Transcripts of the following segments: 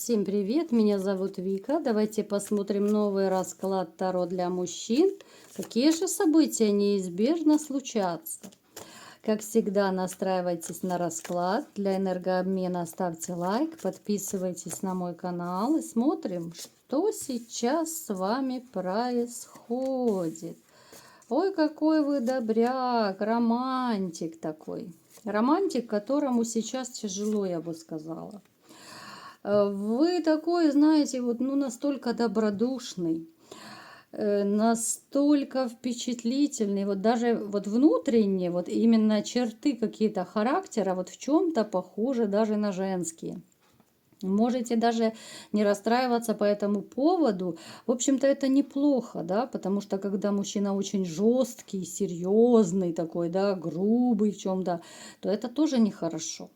Всем привет, меня зовут Вика. Давайте посмотрим новый расклад Таро для мужчин. Какие же события неизбежно случатся? Как всегда, настраивайтесь на расклад. Для энергообмена ставьте лайк, подписывайтесь на мой канал и смотрим, что сейчас с вами происходит. Ой, какой вы добряк, романтик такой. Романтик, которому сейчас тяжело, я бы сказала. Вы такой, знаете, вот ну настолько добродушный, настолько впечатлительный, вот даже вот внутренне, вот именно черты какие-то характера, вот в чем-то похожи даже на женские. Можете даже не расстраиваться по этому поводу. В общем-то, это неплохо, да, потому что когда мужчина очень жесткий, серьезный такой, да, грубый в чем-то, то это тоже нехорошо.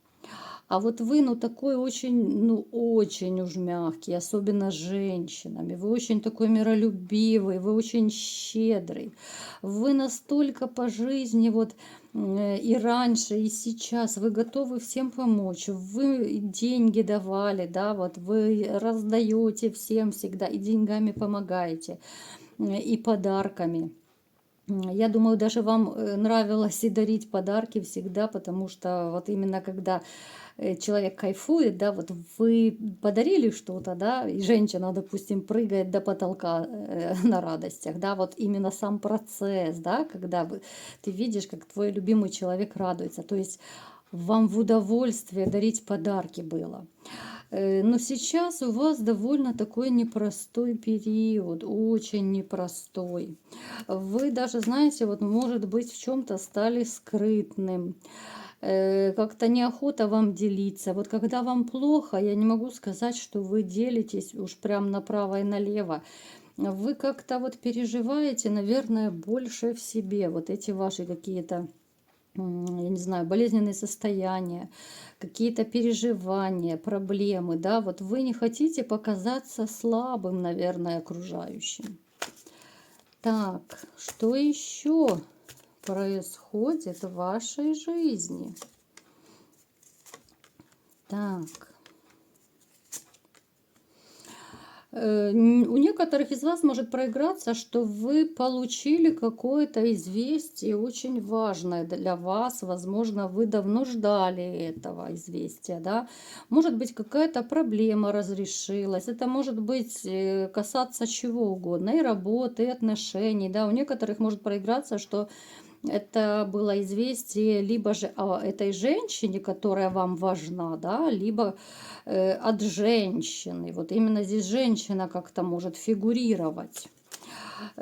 А вот вы, ну, такой очень, ну, очень уж мягкий, особенно с женщинами. Вы очень такой миролюбивый, вы очень щедрый. Вы настолько по жизни, вот и раньше, и сейчас, вы готовы всем помочь. Вы деньги давали, да, вот вы раздаете всем всегда, и деньгами помогаете, и подарками. Я думаю, даже вам нравилось и дарить подарки всегда, потому что вот именно когда человек кайфует, да, вот вы подарили что-то, да, и женщина, допустим, прыгает до потолка на радостях, да, вот именно сам процесс, да, когда ты видишь, как твой любимый человек радуется, то есть вам в удовольствие дарить подарки было. Но сейчас у вас довольно такой непростой период, очень непростой. Вы даже, знаете, вот может быть в чем-то стали скрытным, как-то неохота вам делиться. Вот когда вам плохо, я не могу сказать, что вы делитесь уж прям направо и налево. Вы как-то вот переживаете, наверное, больше в себе. Вот эти ваши какие-то, я не знаю, болезненные состояния, какие-то переживания, проблемы, да, вот вы не хотите показаться слабым, наверное, окружающим. Так, что еще происходит в вашей жизни? Так. У некоторых из вас может проиграться, что вы получили какое-то известие очень важное для вас. Возможно, вы давно ждали этого известия, да. Может быть, какая-то проблема разрешилась. Это может быть касаться чего угодно, и работы, и отношений, да. У некоторых может проиграться, что это было известие либо же о этой женщине, которая вам важна, да, либо от женщины. Вот именно здесь женщина как-то может фигурировать.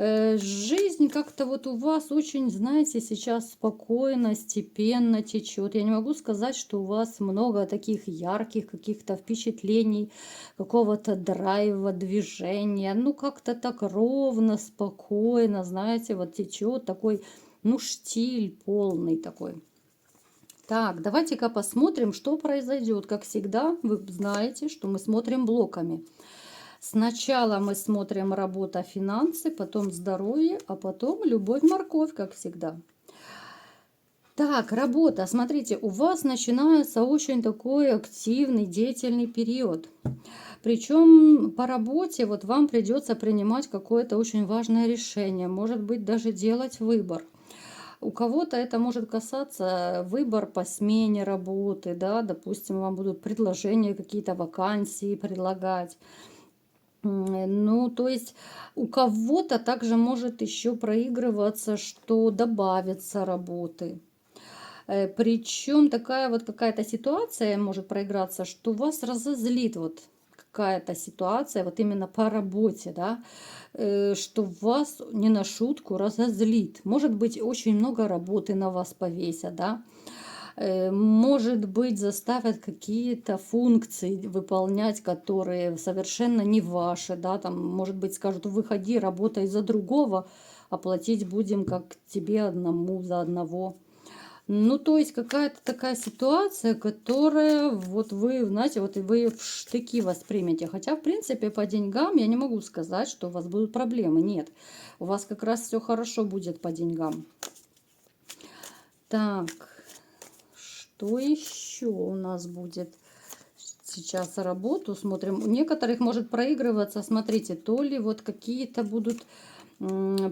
Жизнь как-то вот у вас очень, знаете, сейчас спокойно, степенно течет. Я не могу сказать, что у вас много таких ярких каких-то впечатлений, какого-то драйва, движения. Ну, как-то так ровно, спокойно, знаете, вот течет такой, ну, штиль полный такой. Так, давайте-ка посмотрим, что произойдет. Как всегда, вы знаете, что мы смотрим блоками. Сначала мы смотрим работа, финансы, потом здоровье, а потом любовь, морковь, как всегда. Так, работа. Смотрите, у вас начинается очень такой активный, деятельный период. Причем по работе вот вам придется принимать какое-то очень важное решение. Может быть, даже делать выбор. У кого-то это может касаться выбор по смене работы, да, допустим, вам будут предложения, какие-то вакансии предлагать. Ну, то есть у кого-то также может еще проигрываться, что добавится работы. Причем такая вот какая-то ситуация может проиграться, что вас разозлит вот какая-то ситуация, вот именно по работе, да, что вас не на шутку разозлит. Может быть, очень много работы на вас повесят, да. Может быть, заставят какие-то функции выполнять, которые совершенно не ваши, да, там, может быть, скажут, выходи, работай за другого, оплатить будем как тебе одному за одного. Ну, то есть какая-то такая ситуация, которая вот вы, знаете, вот вы ее в штыки воспримете. Хотя, в принципе, по деньгам я не могу сказать, что у вас будут проблемы. Нет, у вас как раз все хорошо будет по деньгам. Так, что еще у нас будет сейчас работу, смотрим. У некоторых может проигрываться, смотрите, то ли вот какие-то будут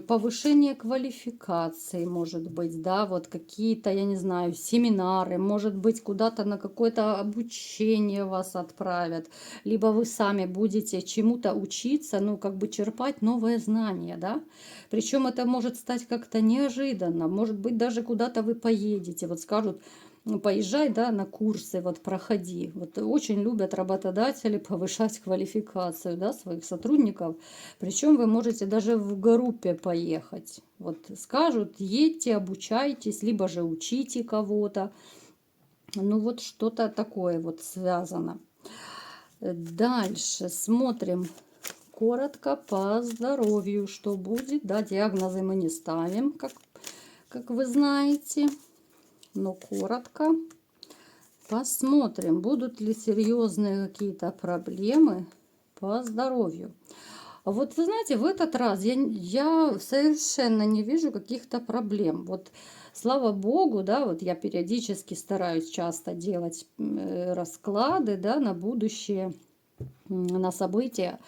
повышение квалификации, может быть, да, вот какие-то, я не знаю, семинары, может быть, куда-то на какое-то обучение вас отправят, либо вы сами будете чему-то учиться, ну, как бы черпать новые знания, да, причем это может стать как-то неожиданно, может быть, даже куда-то вы поедете, вот скажут, ну, поезжай, да, на курсы, вот проходи. Вот очень любят работодатели повышать квалификацию, да, своих сотрудников. Причем вы можете даже в группе поехать. Вот скажут, едьте, обучайтесь, либо же учите кого-то. Ну вот что-то такое вот связано. Дальше смотрим коротко по здоровью, что будет. Да, диагнозы мы не ставим, как вы знаете, но коротко. Посмотрим, будут ли серьезные какие-то проблемы по здоровью. А вот вы знаете, в этот раз я совершенно не вижу каких-то проблем. Вот слава богу, да, вот я периодически стараюсь часто делать расклады, да, на будущее, на события.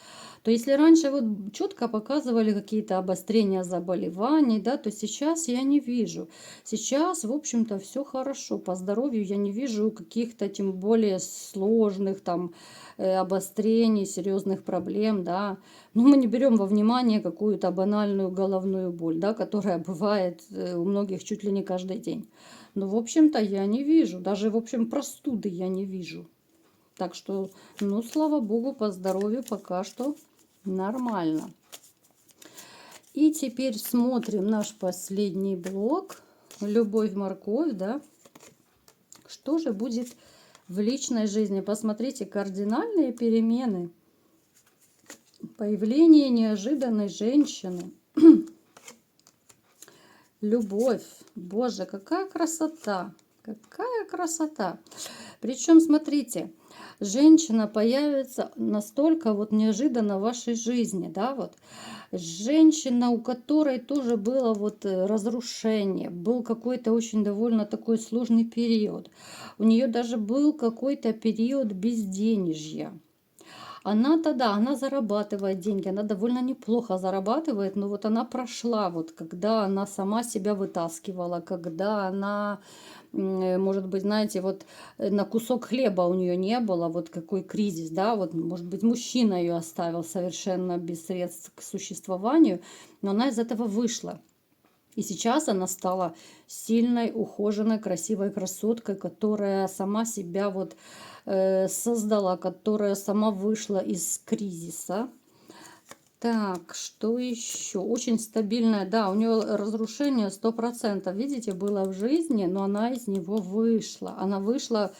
То если раньше вот четко показывали какие-то обострения заболеваний, да, то сейчас я не вижу. Сейчас, в общем-то, все хорошо. По здоровью я не вижу каких-то, тем более, сложных там обострений, серьезных проблем, да. Но мы не берем во внимание какую-то банальную головную боль, да, которая бывает у многих чуть ли не каждый день. Но, в общем-то, я не вижу. Даже, в общем, простуды я не вижу. Так что, ну, слава богу, по здоровью пока что нормально. И теперь смотрим наш последний блок. Любовь, морковь, да. Что же будет в личной жизни? Посмотрите, кардинальные перемены. Появление неожиданной женщины. Любовь. Боже, какая красота. Какая красота. Причем, смотрите, женщина появится настолько вот неожиданно в вашей жизни, да, вот. Женщина, у которой тоже было вот разрушение, был какой-то очень довольно такой сложный период. У нее даже был какой-то период безденежья. Она-то, да, она зарабатывает деньги, она довольно неплохо зарабатывает, но вот она прошла, вот когда она сама себя вытаскивала, когда она, может быть, знаете, вот на кусок хлеба у нее не было, вот какой кризис, да, вот, может быть, мужчина ее оставил совершенно без средств к существованию, но она из этого вышла. И сейчас она стала сильной, ухоженной, красивой красоткой, которая сама себя вот создала, которая сама вышла из кризиса. Так, что еще? Очень стабильная, да, у нее разрушение 100%, видите, было в жизни, но она из него вышла. Она вышла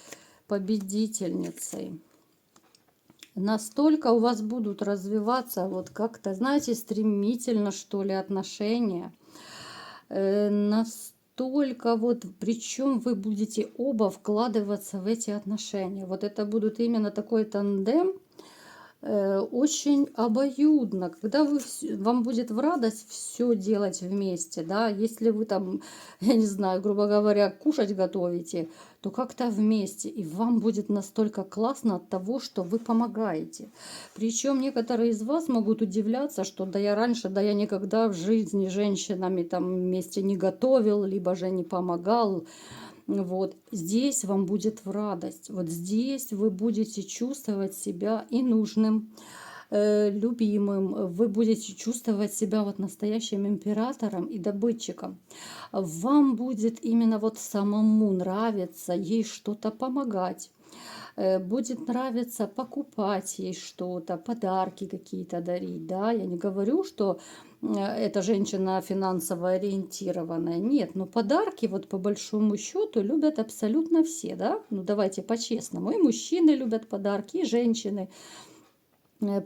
победительницей. Настолько у вас будут развиваться вот как-то, знаете, стремительно, что ли, отношения. Настолько вот, причем вы будете оба вкладываться в эти отношения. Вот это будут именно такой тандем, очень обоюдно, когда вам будет в радость все делать вместе, да, если вы там, я не знаю, грубо говоря, кушать готовите, то как-то вместе, и вам будет настолько классно от того, что вы помогаете. Причем некоторые из вас могут удивляться, что да я раньше, да я никогда в жизни женщинами там вместе не готовил, либо же не помогал. Вот здесь вам будет в радость. Вот здесь вы будете чувствовать себя и нужным, любимым. Вы будете чувствовать себя вот настоящим императором и добытчиком. Вам будет именно вот самому нравиться ей что-то помогать. Будет нравиться покупать ей что-то, подарки какие-то дарить. Да? Я не говорю, что эта женщина финансово ориентированная. Нет, но подарки вот по большому счету любят абсолютно все. Да? Ну давайте по-честному. И мужчины любят подарки, и женщины.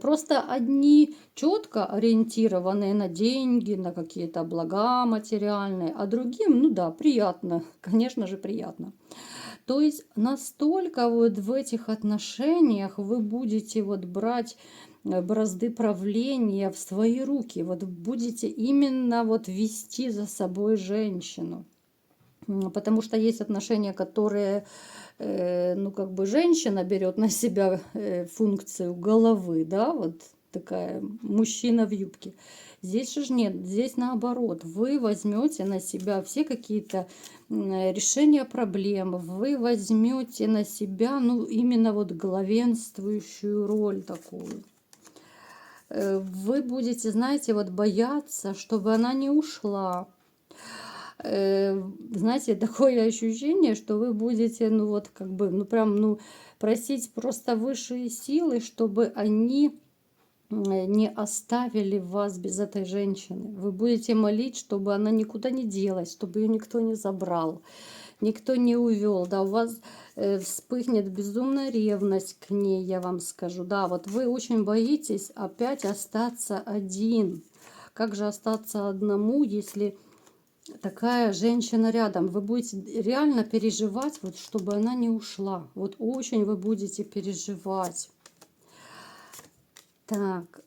Просто одни четко ориентированные на деньги, на какие-то блага материальные, а другим, ну да, приятно, конечно же, приятно. То есть настолько вот в этих отношениях вы будете вот брать бразды правления в свои руки, вот будете именно вот вести за собой женщину. Потому что есть отношения, которые, ну, как бы женщина берет на себя функцию головы, да, вот такая мужчина в юбке. Здесь же нет, здесь наоборот. Вы возьмете на себя все какие-то решения проблем, вы возьмете на себя, ну, именно вот главенствующую роль такую. Вы будете, знаете, вот бояться, чтобы она не ушла. Знаете, такое ощущение, что вы будете, ну вот как бы, ну прям, ну просить просто высшие силы, чтобы они не оставили вас без этой женщины. Вы будете молить, чтобы она никуда не делась, чтобы ее никто не забрал, никто не увел. Да, у вас вспыхнет безумная ревность к ней, я вам скажу. Да, вот вы очень боитесь опять остаться один. Как же остаться одному, если такая женщина рядом? Вы будете реально переживать, вот, чтобы она не ушла. Вот очень вы будете переживать. Так.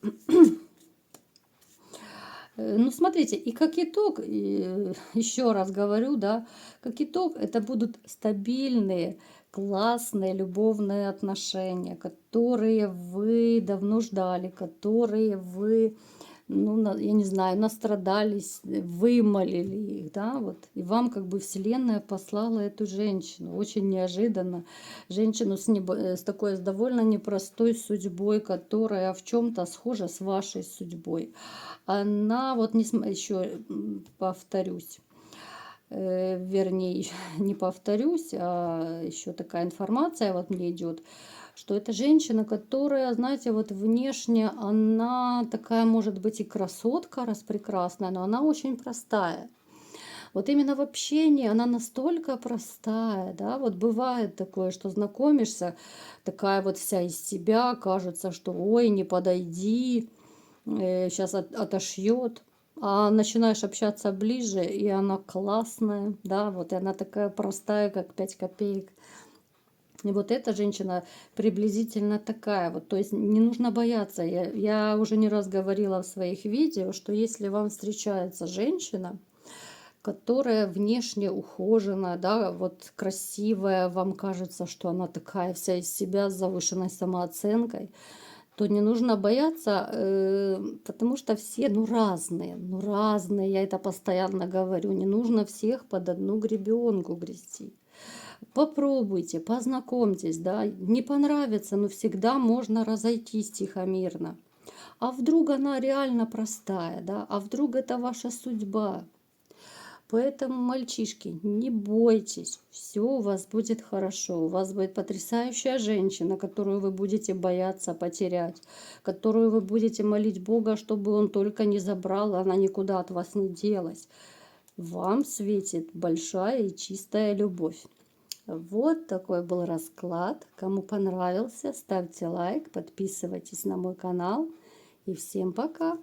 Ну, смотрите, и как итог, еще раз говорю, да, как итог, это будут стабильные, классные любовные отношения, которые вы давно ждали, которые вы, ну, я не знаю, настрадались, вымолили их, да, вот. И вам как бы Вселенная послала эту женщину, очень неожиданно, женщину с такой, с довольно непростой судьбой, которая в чем-то схожа с вашей судьбой. Она, вот не еще повторюсь, вернее, не повторюсь, а еще такая информация вот мне идет, что это женщина, которая, знаете, вот внешне она такая, может быть, и красотка распрекрасная, но она очень простая. Вот именно в общении она настолько простая, да, вот бывает такое, что знакомишься, такая вот вся из себя, кажется, что ой, не подойди, сейчас отошьет. А начинаешь общаться ближе, и она классная, да, вот и она такая простая, как 5 копеек. И вот эта женщина приблизительно такая вот, то есть не нужно бояться. Я уже не раз говорила в своих видео, что если вам встречается женщина, которая внешне ухоженная, да, вот красивая, вам кажется, что она такая вся из себя с завышенной самооценкой, то не нужно бояться, потому что все, ну разные, я это постоянно говорю, не нужно всех под одну гребенку грести. Попробуйте, познакомьтесь, да, не понравится, но всегда можно разойтись тихомирно. А вдруг она реально простая, да, а вдруг это ваша судьба? Поэтому, мальчишки, не бойтесь, все у вас будет хорошо. У вас будет потрясающая женщина, которую вы будете бояться потерять, которую вы будете молить Бога, чтобы он только не забрал, она никуда от вас не делась. Вам светит большая и чистая любовь. Вот такой был расклад. Кому понравился, ставьте лайк, подписывайтесь на мой канал. И всем пока!